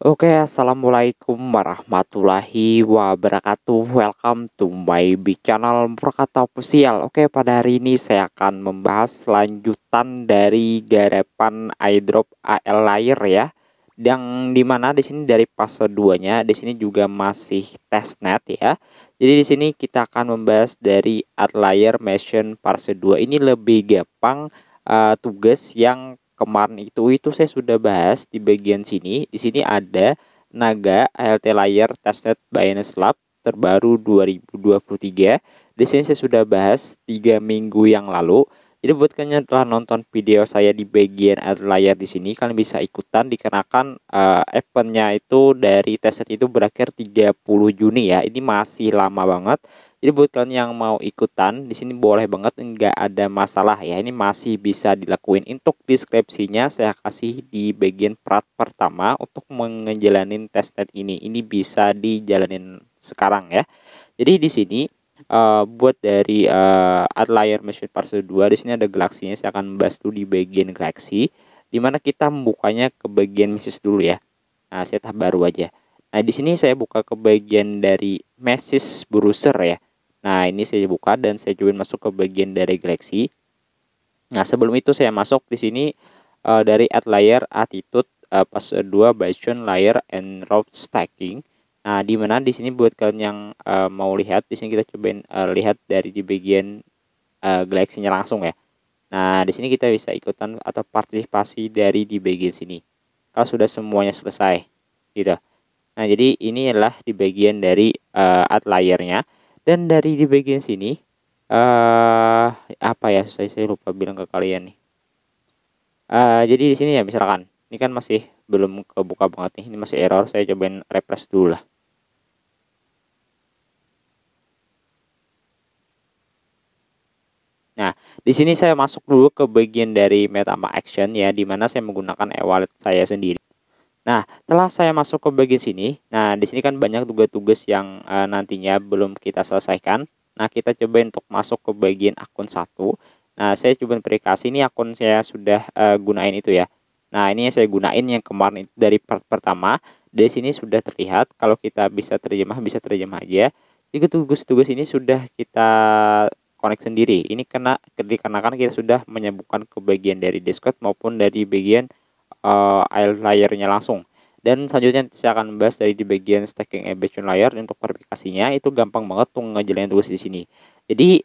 Oke, assalamualaikum warahmatullahi wabarakatuh. Welcome to my big channel Purkata Official. Oke, pada hari ini saya akan membahas lanjutan dari garapan airdrop AL Layer ya. Yang dimana di sini dari fase 2-nya, di sini juga masih testnet ya. Jadi di sini kita akan membahas dari Outlier Mission fase 2 ini lebih gampang. Tugas yang kemarin itu saya sudah bahas di bagian sini. Di sini ada Naga ALT Layer Testnet Binance Lab terbaru 2023. Di sini saya sudah bahas 3 minggu yang lalu. Jadi buat kalian yang telah nonton video saya di bagian layar di sini, kalian bisa ikutan dikarenakan eventnya itu dari testnet itu berakhir 30 Juni ya. Ini masih lama banget. Jadi buat kalian yang mau ikutan di sini boleh banget, nggak ada masalah ya. Ini masih bisa dilakuin. Untuk deskripsinya saya kasih di bagian part pertama untuk mengejalanin testnet ini. Ini bisa dijalanin sekarang ya. Jadi di sini buat dari Outlier Machine Parcel 2 di sini ada galaksinya. Saya akan membahas dulu di bagian galaksi, dimana kita membukanya ke bagian message dulu ya. Nah, saya tab baru aja. Nah, di sini saya buka ke bagian dari message browser ya. Nah, ini saya buka dan saya coba masuk ke bagian dari Galaxy. Nah, sebelum itu saya masuk di sini dari Outlier Attitude pas 2 Bayesian Layer and Route Stacking. Nah, di mana di sini buat kalian yang mau lihat, di sini kita cobain lihat dari di bagian Galaxy-nya langsung ya. Nah, di sini kita bisa ikutan atau partisipasi dari di bagian sini. Kalau sudah semuanya selesai, gitu. Nah, jadi ini adalah di bagian dari outlier-nya. Dan dari di bagian sini apa ya, saya lupa bilang ke kalian nih. Jadi di sini ya misalkan ini kan masih belum kebuka banget nih, ini masih error. Saya cobain refresh dulu lah. Nah, di sini saya masuk dulu ke bagian dari MetaMask Action ya, di mana saya menggunakan e-wallet saya sendiri. Nah, setelah saya masuk ke bagian sini, nah di sini kan banyak tugas-tugas yang nantinya belum kita selesaikan. Nah, kita coba untuk masuk ke bagian akun satu. Nah, saya coba verifikasi ini akun saya sudah gunain itu ya. Nah, ini yang saya gunain yang kemarin itu dari part pertama. Dari sini sudah terlihat kalau kita bisa terjemah aja. Jadi tugas-tugas ini sudah kita connect sendiri. Ini dikarenakan kita sudah menyambungkan ke bagian dari Discord maupun dari bagian layernya langsung. Dan selanjutnya saya akan membahas dari di bagian stacking ambition layer. Untuk verifikasinya itu gampang banget tuh ngejalanin tugas di sini. Jadi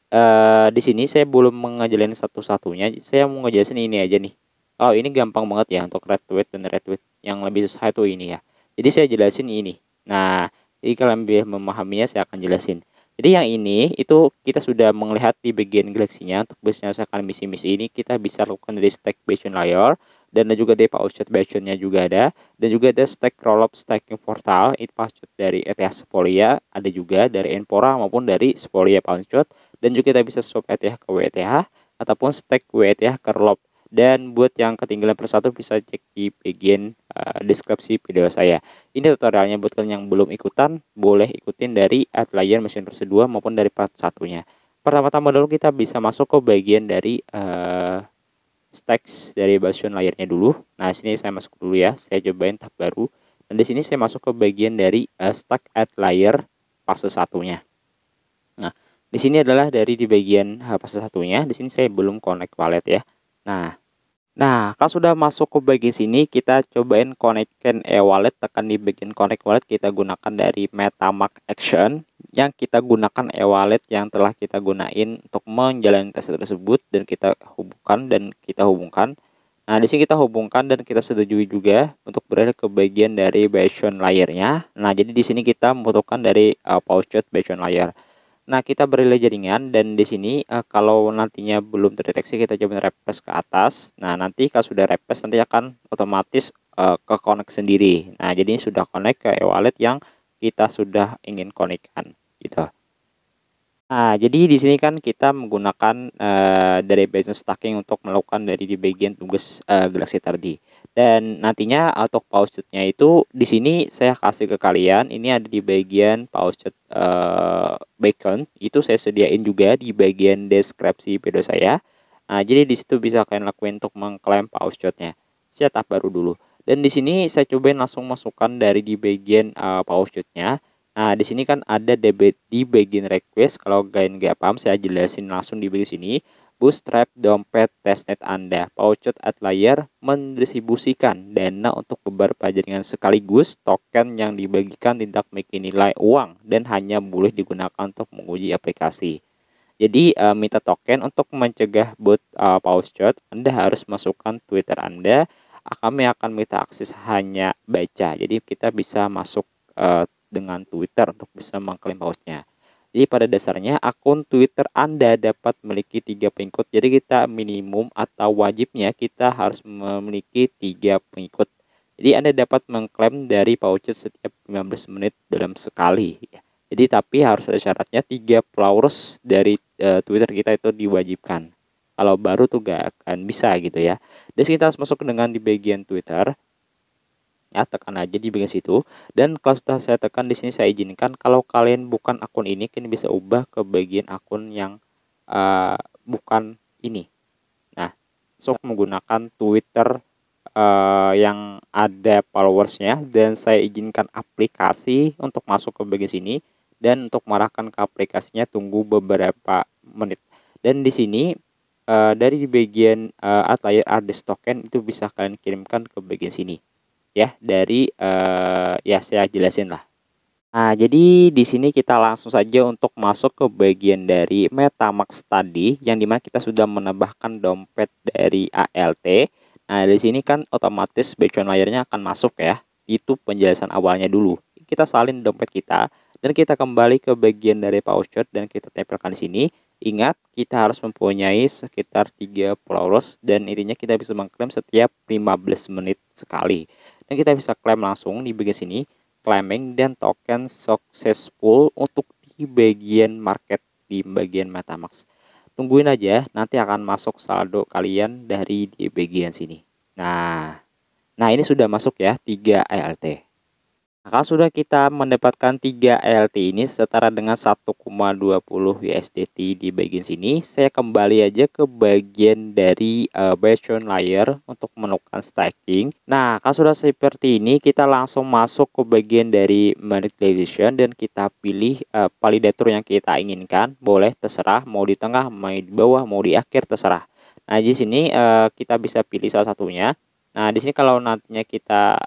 di sini saya belum mengejalanin satu-satunya, saya mau ngejelasin ini aja nih. Oh, ini gampang banget ya untuk retweet dan retweet. Yang lebih susah itu ini ya. Jadi saya jelasin ini. Nah, jadi kalian lebih memahaminya saya akan jelasin. Jadi yang ini itu kita sudah melihat di bagian galaksinya. Untuk menyelesaikan misi-misi ini kita bisa lakukan dari stack ambition layer, dan juga dari pouchet Bastion-nya juga ada, dan juga ada stack rollup stacking portal itu pouchet dari ETH Spolia, ada juga dari Enpora maupun dari Spolia pouchet, dan juga kita bisa swap ETH ke WETH ataupun stack WETH ke rollup. Dan buat yang ketinggalan persatu bisa cek di bagian deskripsi video saya. Ini tutorialnya buat kalian yang belum ikutan, boleh ikutin dari Outlier Machine Versi 2 maupun dari part satunya. Pertama-tama dulu kita bisa masuk ke bagian dari stacks dari Bastion layernya dulu. Nah, sini saya masuk dulu ya. Saya cobain tab baru. Dan di sini saya masuk ke bagian dari stack at layer fase satunya. Nah, di sini adalah dari di bagian fase satunya. Di sini saya belum connect wallet ya. Nah, kalau sudah masuk ke bagian sini, kita cobain connectkan e-wallet, tekan di bagian connect wallet, kita gunakan dari MetaMask Action, yang kita gunakan e-wallet yang telah kita gunain untuk menjalani tes tersebut, dan kita hubungkan. Nah, di sini kita hubungkan dan kita setujui juga untuk beralih ke bagian dari Bayesian layer-nya. Nah, jadi di sini kita membutuhkan dari pouchet Bayesian layer. Nah, kita beri jaringan, dan di sini kalau nantinya belum terdeteksi kita coba refresh ke atas. Nah, nanti kalau sudah refresh nanti akan otomatis ke connect sendiri. Nah, jadi ini sudah connect ke e-wallet yang kita sudah ingin connect-kan gitu. Nah, jadi di sini kan kita menggunakan dari business stacking untuk melakukan dari di bagian tugas Galaxy tadi. Dan nantinya untuk pouchetnya itu di sini saya kasih ke kalian. Ini ada di bagian pouchet Beacon. Itu saya sediain juga di bagian deskripsi video saya. Nah, jadi di situ bisa kalian lakuin untuk mengklaim pouchetnya. Saya tab baru dulu. Dan di sini saya cobain langsung masukkan dari di bagian pouchnya. Nah, di sini kan ada di bagian request. Kalau kalian nggak paham, saya jelasin langsung di bagian sini. Bootstrap dompet testnet Anda. Pouchet Outlier mendistribusikan dana untuk beberapa jaringan sekaligus. Token yang dibagikan tidak memiliki nilai uang dan hanya boleh digunakan untuk menguji aplikasi. Jadi minta token untuk mencegah bot Pouchet, Anda harus masukkan Twitter Anda. Kami akan minta akses hanya baca. Jadi kita bisa masuk dengan Twitter untuk bisa mengklaim pouchnya. Jadi pada dasarnya akun Twitter Anda dapat memiliki 3 pengikut. Jadi kita minimum atau wajibnya kita harus memiliki 3 pengikut. Jadi Anda dapat mengklaim dari pouchet setiap 15 menit dalam sekali. Jadi tapi harus ada syaratnya 3 followers dari Twitter kita itu diwajibkan. Kalau baru tuh gak akan bisa gitu ya. Dan kita harus masuk dengan di bagian Twitter. Ya, tekan aja di bagian situ. Dan kalau sudah saya tekan di sini saya izinkan kalau kalian bukan akun ini, kalian bisa ubah ke bagian akun yang bukan ini. Nah, menggunakan Twitter yang ada followersnya dan saya izinkan aplikasi untuk masuk ke bagian sini dan untuk mengarahkan ke aplikasinya tunggu beberapa menit. Dan di sini dari bagian Outlier Address Token itu bisa kalian kirimkan ke bagian sini. Ya, dari ya saya jelasin lah. Nah, jadi di sini kita langsung saja untuk masuk ke bagian dari MetaMask tadi, yang dimana kita sudah menambahkan dompet dari ALT. Nah, di sini kan otomatis background layernya akan masuk ya. Itu penjelasan awalnya dulu. Kita salin dompet kita dan kita kembali ke bagian dari Pouchet dan kita tempelkan di sini. Ingat, kita harus mempunyai sekitar 3 followers dan intinya kita bisa mengklaim setiap 15 menit sekali. Dan kita bisa klaim langsung di bagian sini, claiming dan token successful untuk di bagian market di bagian MetaMask. Tungguin aja, nanti akan masuk saldo kalian dari di bagian sini. Nah ini sudah masuk ya 3 ALT. Maka sudah kita mendapatkan 3 ALT ini setara dengan 1,20 USDT di bagian sini. Saya kembali aja ke bagian dari Bitcoin layer untuk melakukan staking. Nah, kalau sudah seperti ini, kita langsung masuk ke bagian dari monetization dan kita pilih validator yang kita inginkan. Boleh terserah, mau di tengah, mau di bawah, mau di akhir, terserah. Nah, di sini kita bisa pilih salah satunya. Nah, di sini kalau nantinya kita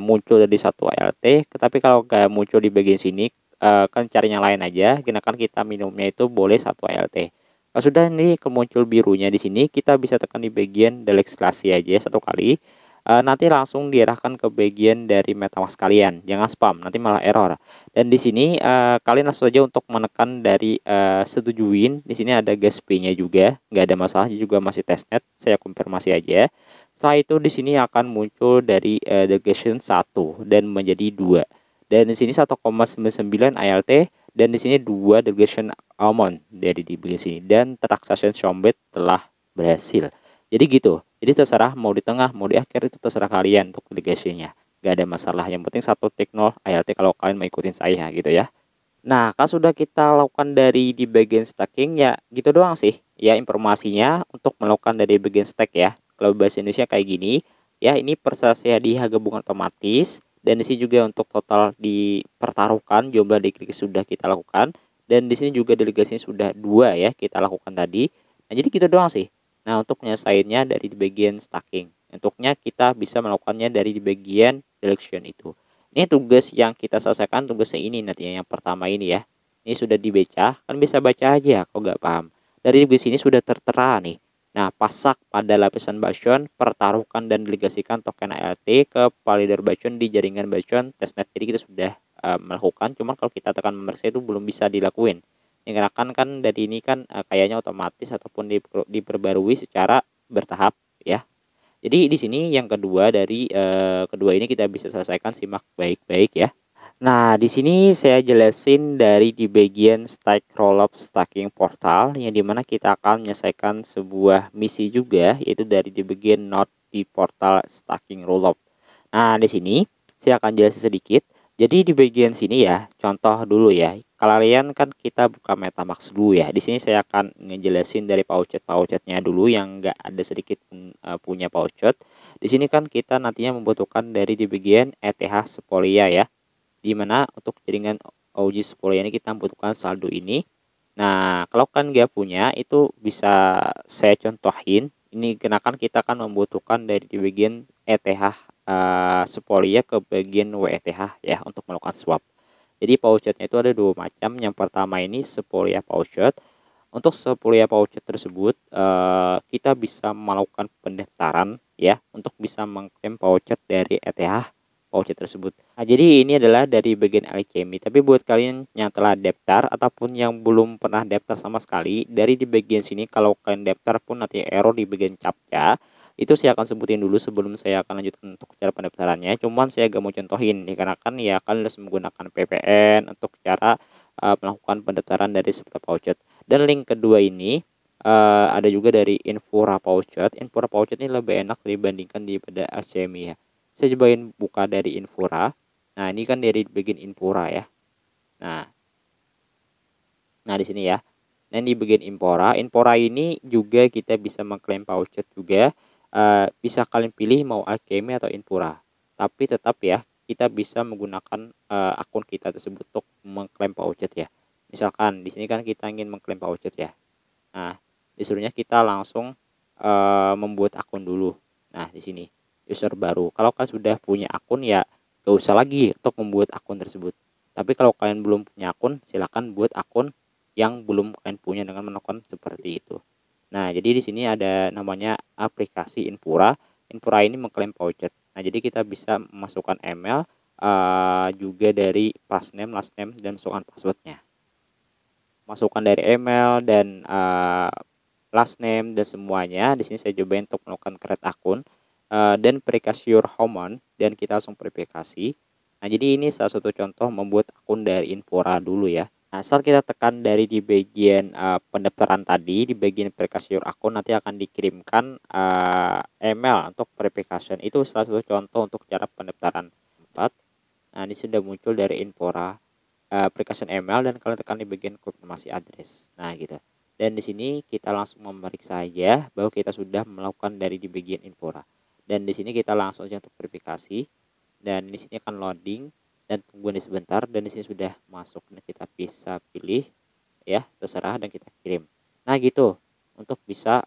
muncul dari satu ALT, tetapi kalau nggak muncul di bagian sini, kan cari yang lain aja. Gunakan kita minumnya itu boleh satu ALT. Kalau sudah ini kemuncul birunya di sini, kita bisa tekan di bagian delegislasi aja satu kali. Nanti langsung diarahkan ke bagian dari MetaMask kalian. Jangan spam, nanti malah error. Dan di sini kalian langsung saja untuk menekan dari setujuin. Di sini ada gas P-nya juga, nggak ada masalah, juga masih testnet. Saya konfirmasi aja. Setelah itu di sini akan muncul dari delegation 1 dan menjadi 2. Dan di sini 1,99 ALT dan di sini 2 delegation almond dari di bagian sini dan transaction Shombet telah berhasil. Jadi gitu. Jadi terserah mau di tengah, mau di akhir, itu terserah kalian untuk delegasinya. Gak ada masalah. Yang penting satu take 0 ALT kalau kalian mau ikutin saya gitu ya. Nah, kalau sudah kita lakukan dari di bagian staking ya gitu doang sih. Ya informasinya untuk melakukan dari bagian stake ya. Kalau bahasa Indonesia kayak gini, ya ini persentase hadiah gabungan otomatis dan di sini juga untuk total dipertaruhkan jumlah delegasi sudah kita lakukan dan di sini juga delegasinya sudah 2 ya kita lakukan tadi. Nah, jadi gitu doang sih. Nah, untuk menyelesaikannya dari di bagian staking. Untuknya kita bisa melakukannya dari di bagian delegation itu. Ini tugas yang kita selesaikan tugasnya ini nantinya yang pertama ini ya. Ini sudah dibaca, kan bisa baca aja kalau nggak paham. Dari di sini sudah tertera nih. Nah, pasak pada lapisan Bacon, pertaruhkan dan delegasikan token ALT ke validator Bacon di jaringan Bacon testnet. Jadi kita sudah melakukan, cuman kalau kita tekan memeriksa itu belum bisa dilakuin. Yang kan dari ini kan kayaknya otomatis ataupun diperbarui secara bertahap ya. Jadi di sini yang kedua dari kedua ini kita bisa selesaikan, simak baik-baik ya. Nah, di sini saya jelasin dari di bagian stake rollup staking portal yang dimana kita akan menyelesaikan sebuah misi juga yaitu dari di bagian node di portal staking rollup. Nah, di sini saya akan jelasin sedikit. Jadi di bagian sini ya, contoh dulu ya. Kalian kan kita buka MetaMask dulu ya. Di sini saya akan ngejelasin dari pouchet-pouchetnya dulu yang nggak ada sedikit pun punya pouchet. Di sini kan kita nantinya membutuhkan dari di bagian ETH Sepolia ya. Di mana untuk jaringan OG Sepolia ini kita membutuhkan saldo ini. Nah, kalau kan nggak punya itu bisa saya contohin. Ini kenakan kita kan membutuhkan dari di bagian ETH Sepolia ke bagian WETH ya untuk melakukan swap. Jadi pouchetnya itu ada dua macam. Yang pertama ini Sepolia pouchet. Untuk Sepolia pouchet tersebut kita bisa melakukan pendaftaran ya untuk bisa mengklaim pouchet dari ETH pouchet tersebut. Nah, jadi ini adalah dari bagian alchemy. Tapi buat kalian yang telah daftar ataupun yang belum pernah daftar sama sekali, dari di bagian sini kalau kalian daftar pun nanti error di bagian captcha, itu saya akan sebutin dulu sebelum saya akan lanjutkan untuk cara pendaftarannya. Cuman saya gak mau contohin dikarenakan ya kalian harus menggunakan VPN untuk cara melakukan pendaftaran dari Sepolia pouchet. Dan link kedua ini ada juga dari Infura pouchet. Infura pouchet ini lebih enak dibandingkan daripada alchemy ya. Saya cobain buka dari Infura. Nah, ini kan dari bagian Infura ya. Nah, di sini ya. Dan di bagian Infora ini juga kita bisa mengklaim pouchet juga. Bisa kalian pilih mau alchemy atau Infura. Tapi tetap ya, kita bisa menggunakan akun kita tersebut untuk mengklaim pouchet ya. Misalkan di sini kan kita ingin mengklaim pouchet ya. Nah, disuruhnya kita langsung membuat akun dulu. Nah, di sini user baru. Kalau kalian sudah punya akun ya gak usah lagi untuk membuat akun tersebut. Tapi kalau kalian belum punya akun, silakan buat akun yang belum kalian punya dengan melakukan seperti itu. Nah, jadi di sini ada namanya aplikasi Infura. Infura ini mengklaim pouchet. Nah, jadi kita bisa memasukkan email juga dari first name, last name, dan masukkan passwordnya. Masukkan dari email dan last name dan semuanya. Di sini saya coba untuk melakukan create akun dan verifikasi your home dan kita langsung verifikasi. Nah, jadi ini salah satu contoh membuat akun dari Infora dulu ya. Nah, saat kita tekan dari di bagian pendaftaran tadi, di bagian verifikasi your akun nanti akan dikirimkan email untuk verification. Itu salah satu contoh untuk cara pendaftaran. Nah, ini sudah muncul dari Infora application email dan kalian tekan di bagian konfirmasi address. Nah, gitu. Dan di sini kita langsung memeriksa saja bahwa kita sudah melakukan dari di bagian Infora. Dan di sini kita langsung saja untuk verifikasi dan di sini akan loading dan tunggu ini sebentar dan di sini sudah masuk dan kita bisa pilih ya, terserah dan kita kirim. Nah, gitu. Untuk bisa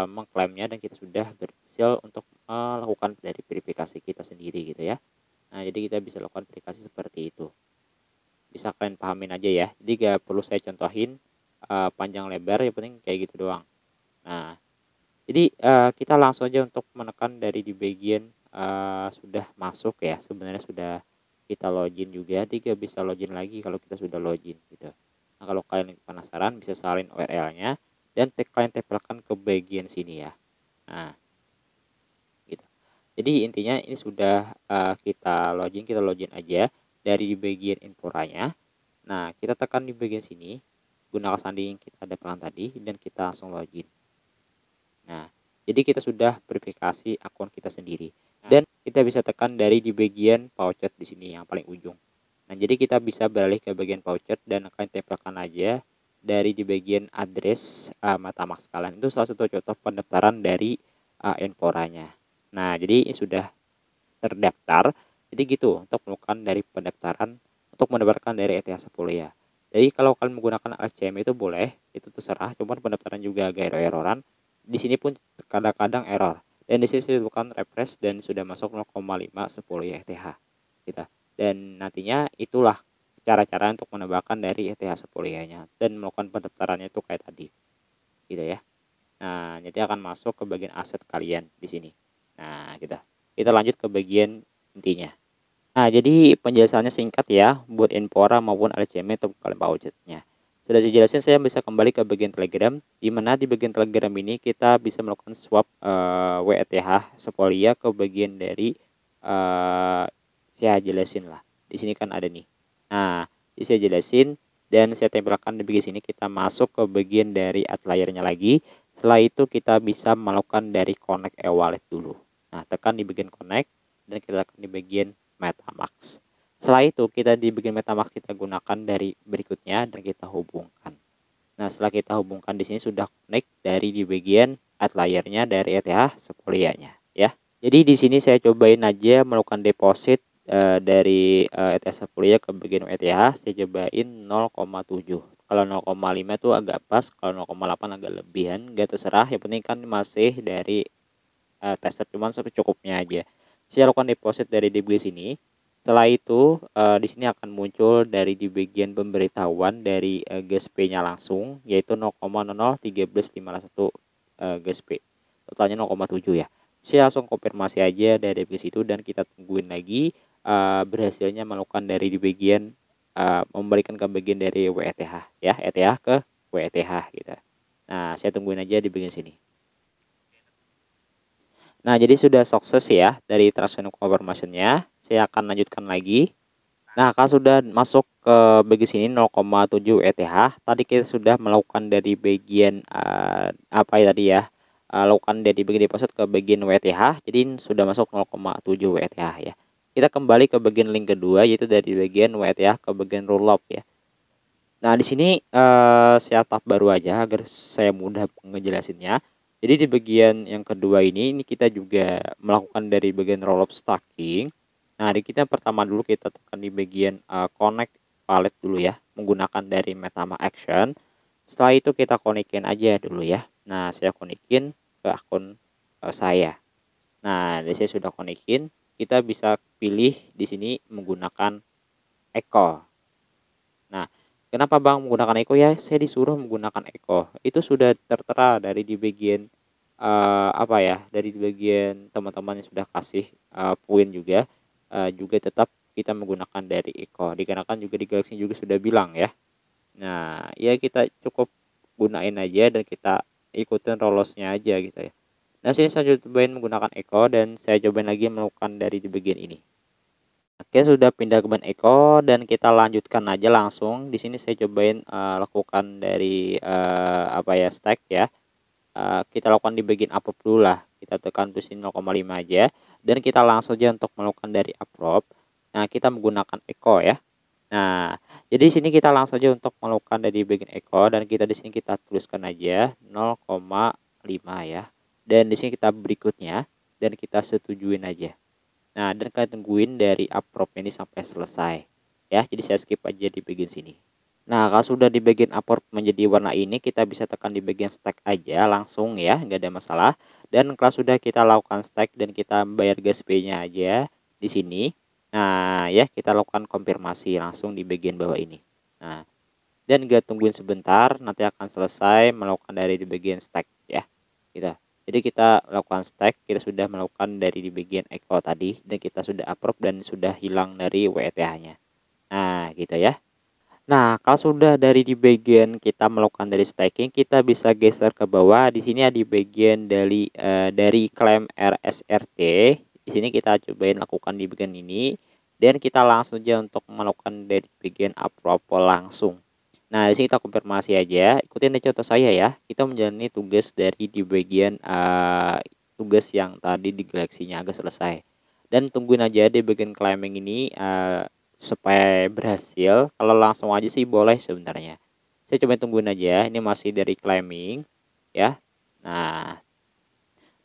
mengklaimnya dan kita sudah berhasil untuk melakukan dari verifikasi kita sendiri gitu ya. Nah, jadi kita bisa lakukan verifikasi seperti itu. Bisa kalian pahamin aja ya, jadi gak perlu saya contohin panjang lebar, yang penting kayak gitu doang. Nah, jadi kita langsung aja untuk menekan dari di bagian sudah masuk ya, sebenarnya sudah kita login juga, jadi gak bisa login lagi kalau kita sudah login gitu. Nah, kalau kalian penasaran bisa salin URL-nya dan kalian tempelkan ke bagian sini ya. Nah, gitu. Jadi intinya ini sudah kita login aja dari bagian Inforanya. Nah, kita tekan di bagian sini, gunakan sandi yang kita dapatkan tadi, dan kita langsung login. Nah, jadi kita sudah verifikasi akun kita sendiri. Dan kita bisa tekan dari di bagian pouchet di sini yang paling ujung. Nah, jadi kita bisa beralih ke bagian pouchet dan akan tempelkan aja dari di bagian address MetaMask kalian. Itu salah satu contoh pendaftaran dari Inforanya. Nah, jadi ini sudah terdaftar. Jadi gitu untuk melakukan dari pendaftaran untuk mendapatkan dari ETH Sepolia. Jadi kalau kalian menggunakan ACM itu boleh, itu terserah. Cuman pendaftaran juga agak error-erroran. Di sini pun kadang-kadang error. Dan di sini saya bukan refresh dan sudah masuk 0,5 Sepolia ETH. Gitu. Dan nantinya itulah cara-cara untuk menambahkan dari ETH Sepolianya dan melakukan pendaftarannya itu kayak tadi. Gitu ya. Nah, jadi akan masuk ke bagian aset kalian di sini. Nah, gitu. Kita lanjut ke bagian intinya. Nah, jadi penjelasannya singkat ya buat Infora maupun Alchemy untuk kalian pouchetnya. Sudah saya jelasin, saya bisa kembali ke bagian Telegram, di mana di bagian Telegram ini kita bisa melakukan swap WETH Sepolia ke bagian dari saya jelasin lah. Di sini kan ada nih. Nah, ini saya jelasin dan saya tempelkan di bagian sini, kita masuk ke bagian dari outlier-nya lagi. Setelah itu kita bisa melakukan dari connect e-wallet dulu. Nah, tekan di bagian connect dan kita tekan di bagian MetaMask. Setelah itu kita di bagian MetaMask kita gunakan dari berikutnya dan kita hubungkan. Nah, setelah kita hubungkan di sini sudah connect dari di bagian outlier-nya dari ETH Sequoia-nya ya. Jadi di sini saya cobain aja melakukan deposit dari ETH Sequoia ke bagian ETH, saya cobain 0,7. Kalau 0,5 tuh agak pas, kalau 0,8 agak lebihan, gak terserah, yang penting kan masih dari tester, cuman secukupnya aja. Saya lakukan deposit dari di bagian sini. Setelah itu di sini akan muncul dari di bagian pemberitahuan dari GSP-nya langsung, yaitu 0,001351 GSP. Totalnya 0,7 ya. Saya langsung konfirmasi aja dari situ dan kita tungguin lagi berhasilnya melakukan dari di bagian memberikan ke bagian dari WETH ya, ETH ke WETH gitu. Nah, saya tungguin aja di bagian sini. Nah, jadi sudah sukses ya dari transaction confirmation-nya. Saya akan lanjutkan lagi. Nah, kalau sudah masuk ke bagian sini 0,7 ETH, tadi kita sudah melakukan dari bagian apa ya tadi ya? Lakukan dari bagian deposit ke bagian WTH, jadi sudah masuk 0,7 WTH ya. Kita kembali ke bagian link kedua, yaitu dari bagian WTH ke bagian rollup ya. Nah, di sini saya tap baru aja agar saya mudah ngejelasinnya. Jadi di bagian yang kedua ini kita juga melakukan dari bagian rollup stacking. Nah, di kita pertama dulu kita tekan di bagian connect wallet dulu ya, menggunakan dari MetaMask Action. Setelah itu kita konekin aja dulu ya. Nah, saya konekin ke akun saya. Nah, di sini sudah konekin, kita bisa pilih di sini menggunakan Echo. Nah, kenapa Bang menggunakan Echo ya? Saya disuruh menggunakan Echo. Itu sudah tertera dari di bagian apa ya? Dari di bagian teman-teman yang sudah kasih poin juga juga tetap kita menggunakan dari Echo. Dikarenakan juga di Galaxy juga sudah bilang ya. Nah, ya kita cukup gunain aja dan kita ikutin rolosnya aja gitu ya. Nah, saya cobain menggunakan Echo dan saya cobain lagi melakukan dari di bagian ini. Oke, sudah pindah ke ban Echo dan kita lanjutkan aja langsung. Di sini saya cobain lakukan dari apa ya, stack ya. Kita lakukan di bagian approve dulu lah. Kita tekan tulisin 0,5 aja dan kita langsung aja untuk melakukan dari approve. Nah, kita menggunakan Echo ya. Nah, jadi di sini kita langsung aja untuk melakukan dari bagian Echo dan kita di sini kita tuliskan aja 0,5 ya. Dan di sini kita berikutnya dan kita setujuin aja. Nah, dan kalian tungguin dari approve ini sampai selesai. Ya, jadi saya skip aja di bagian sini. Nah, kalau sudah di bagian approve menjadi warna ini, kita bisa tekan di bagian stack aja langsung ya, nggak ada masalah. Dan kalau sudah kita lakukan stack dan kita bayar gas pay-nya aja di sini. Nah, ya kita lakukan konfirmasi langsung di bagian bawah ini. Nah, dan kita tungguin sebentar, nanti akan selesai melakukan dari di bagian stack ya. Gitu. Jadi kita lakukan stack, kita sudah melakukan dari di bagian echo tadi dan kita sudah approve dan sudah hilang dari WETH-nya. Nah, gitu ya. Nah, kalau sudah dari di bagian kita melakukan dari staking, kita bisa geser ke bawah. Di sini ada di bagian dari claim RSRT. Di sini kita cobain lakukan di bagian ini dan kita langsung aja untuk melakukan dari bagian approve langsung. Nah, di sini kita konfirmasi aja. Ikutin deh contoh saya ya. Kita menjalani tugas dari di bagian tugas yang tadi di Galaxy-nya agak selesai. Dan tungguin aja di bagian claiming ini supaya berhasil. Kalau langsung aja sih boleh sebenarnya. Saya coba tungguin aja. Ini masih dari claiming ya. Nah,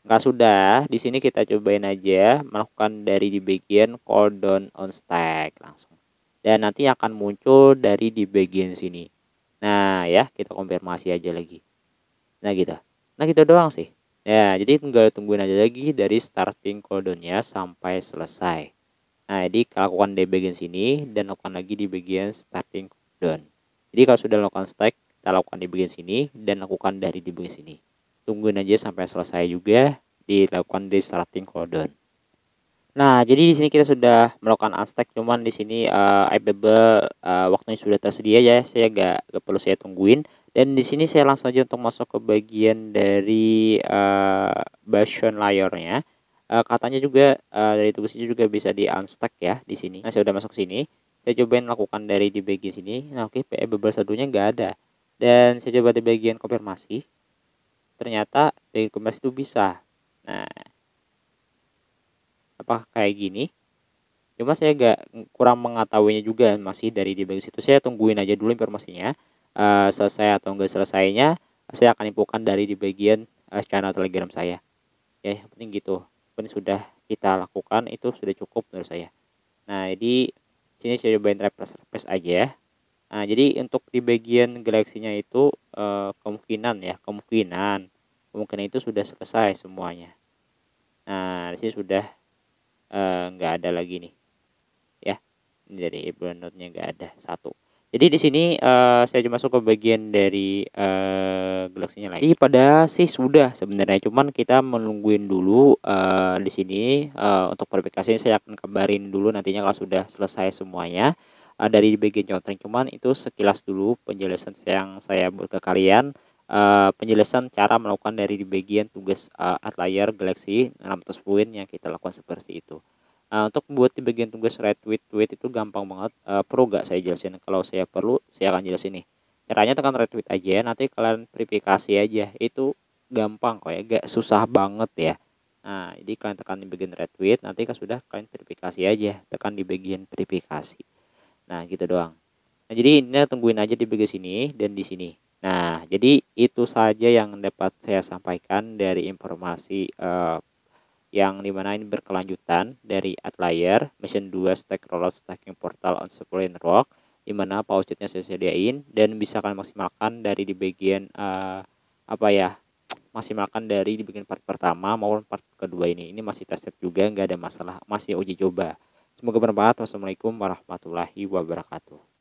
nggak sudah. Di sini kita cobain aja melakukan dari di bagian call down on stack langsung. Dan nanti akan muncul dari di bagian sini. Nah, ya, kita konfirmasi aja lagi. Nah, gitu. Nah, gitu doang sih. Ya, jadi tinggal tungguin aja lagi dari starting cooldown-nya sampai selesai. Nah, jadi lakukan di bagian sini dan lakukan lagi di bagian starting cooldown. Jadi kalau sudah lakukan stack, kita lakukan di bagian sini dan lakukan dari di bagian sini. Tungguin aja sampai selesai juga dilakukan di starting cooldown. Nah, jadi di sini kita sudah melakukan unstack, cuman di sini available waktunya sudah tersedia ya. Saya gak perlu saya tungguin. Dan di sini saya langsung aja untuk masuk ke bagian dari version layarnya. Katanya juga dari tugasnya juga bisa di unstack ya di sini. Nah, saya udah masuk sini. Saya cobain lakukan dari di bagian sini. Nah, oke, available satunya nggak ada. Dan saya coba di bagian konfirmasi. Ternyata dari konfirmasi itu bisa. Nah, apakah kayak gini? Cuma saya kurang mengetahuinya juga masih dari di bagian situ. Saya tungguin aja dulu informasinya, selesai atau enggak selesainya, saya akan infokan dari di bagian, channel Telegram saya. Ya, yang penting gitu. Penting sudah kita lakukan itu sudah cukup menurut saya. Nah, jadi sini saya cobain refresh aja. Nah, jadi untuk di bagian galaksinya itu, kemungkinan ya, kemungkinan itu sudah selesai semuanya. Nah, di sini sudah, nggak ada lagi nih, ya. Ini dari Evernote-nya nggak ada, satu. Jadi di sini, saya masuk ke bagian dari, galaksinya lagi. Pada sih sudah sebenarnya, cuman kita menungguin dulu, di sini, untuk verifikasi saya akan kabarin dulu nantinya kalau sudah selesai semuanya, dari bagian contreng. Cuman itu sekilas dulu penjelasan yang saya buat ke kalian, penjelasan cara melakukan dari di bagian tugas, Outlier Galaxy 600 poin yang kita lakukan seperti itu. Untuk membuat di bagian tugas retweet itu gampang banget, perlu nggak saya jelasin? Kalau saya perlu, saya akan jelasin nih. Caranya tekan retweet aja, nanti kalian verifikasi aja, itu gampang kok ya, nggak susah banget ya. Nah, jadi kalian tekan di bagian retweet, nanti kan sudah kalian verifikasi aja, tekan di bagian verifikasi. Nah, gitu doang. Nah, jadi ini tungguin aja di bagian sini dan di sini. Nah, jadi itu saja yang dapat saya sampaikan dari informasi, yang dimana ini berkelanjutan dari Outlier, Mission 2 Stack Rollout Stacking Portal on Spring Rock, dimana pouchnya saya sediain dan bisa kalian maksimalkan dari di bagian, apa ya, maksimalkan dari di bagian part pertama maupun part kedua ini masih tested juga, nggak ada masalah, masih uji coba. Semoga bermanfaat. Wassalamualaikum warahmatullahi wabarakatuh.